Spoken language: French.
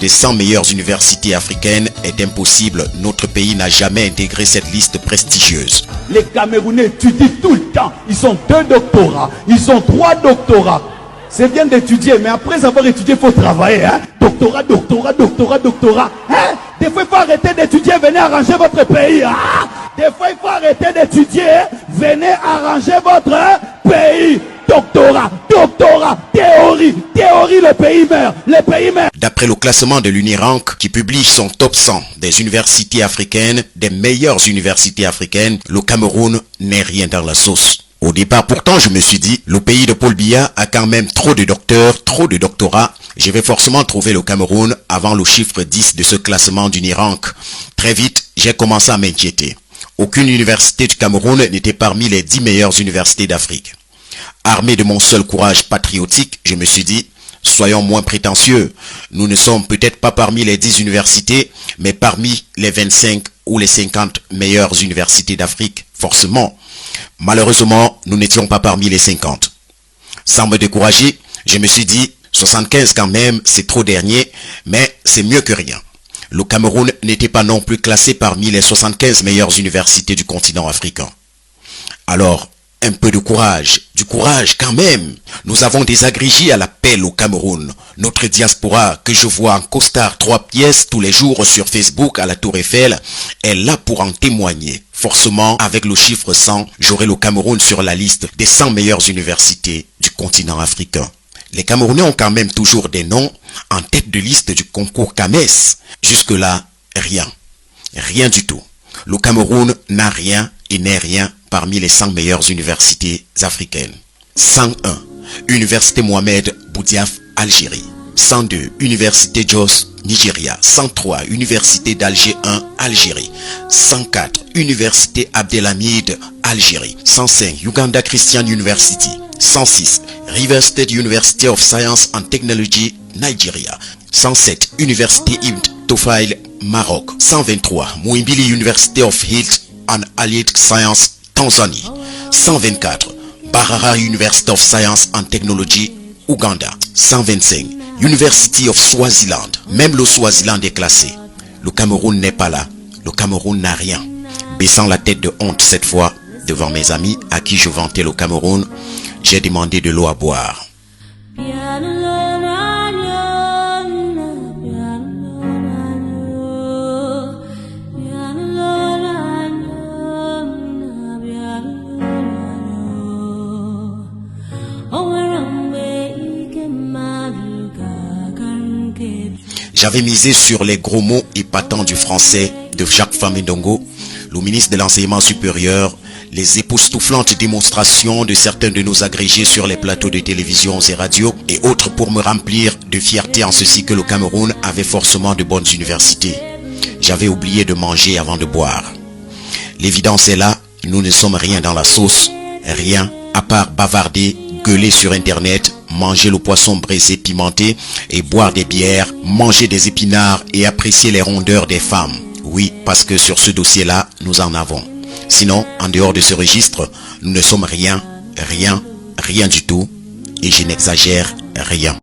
des 100 meilleures universités africaines est impossible. Notre pays n'a jamais intégré cette liste prestigieuse. Les Camerounais étudient tout le temps. Ils ont 2 doctorats, ils ont 3 doctorats. C'est bien d'étudier, mais après avoir étudié, il faut travailler. Hein? Doctorat. Hein? Des fois, il faut arrêter d'étudier, venez arranger votre pays. Hein? Des fois, il faut arrêter d'étudier, venez arranger votre pays. Doctorat, théorie, le pays meurt. D'après le classement de l'Unirank, qui publie son top 100 des universités africaines, des meilleures universités africaines, le Cameroun n'est rien dans la sauce. Au départ, pourtant, je me suis dit, le pays de Paul Biya a quand même trop de docteurs, trop de doctorats. Je vais forcément trouver le Cameroun avant le chiffre 10 de ce classement d'Unirank. Très vite, j'ai commencé à m'inquiéter. Aucune université du Cameroun n'était parmi les 10 meilleures universités d'Afrique. Armé de mon seul courage patriotique, je me suis dit, soyons moins prétentieux. Nous ne sommes peut-être pas parmi les 10 universités, mais parmi les 25 ou les 50 meilleures universités d'Afrique, forcément. Malheureusement, nous n'étions pas parmi les 50. Sans me décourager, je me suis dit, 75 quand même, c'est trop dernier, mais c'est mieux que rien. Le Cameroun n'était pas non plus classé parmi les 75 meilleures universités du continent africain. Alors, un peu de courage, du courage quand même. Nous avons des agrégés à l'appel au Cameroun. Notre diaspora, que je vois en costard 3 pièces tous les jours sur Facebook à la Tour Eiffel, est là pour en témoigner. Forcément, avec le chiffre 100, j'aurai le Cameroun sur la liste des 100 meilleures universités du continent africain. Les Camerounais ont quand même toujours des noms en tête de liste du concours CAMES. Jusque-là, rien. Rien du tout. Le Cameroun n'a rien et n'est rien parmi les 100 meilleures universités africaines. 101. Université Mohamed Boudiaf, Algérie. 102. Université Jos, Nigeria. 103. Université d'Alger 1, Algérie. 104. Université Abdelhamid, Algérie. 105. Uganda Christian University. 106. River State University of Science and Technology, Nigeria. 107. Université Ibn Tufayl, Maroc. 123. Muhimbili University of Health and Allied Science, Tanzanie. 124. Barara University of Science and Technology, Ouganda. 125. University of Swaziland. Même le Swaziland est classé. Le Cameroun n'est pas là. Le Cameroun n'a rien. Baissant la tête de honte cette fois, devant mes amis à qui je vantais le Cameroun, j'ai demandé de l'eau à boire. J'avais misé sur les gros mots épatants du français de Jacques Famindongo, le ministre de l'Enseignement supérieur, les époustouflantes démonstrations de certains de nos agrégés sur les plateaux de télévision et radio et autres pour me remplir de fierté en ceci que le Cameroun avait forcément de bonnes universités. J'avais oublié de manger avant de boire. L'évidence est là, nous ne sommes rien dans la sauce, rien à part bavarder, gueuler sur internet, manger le poisson braisé pimenté et boire des bières, manger des épinards et apprécier les rondeurs des femmes. Oui, parce que sur ce dossier-là, nous en avons. Sinon, en dehors de ce registre, nous ne sommes rien du tout, et je n'exagère rien.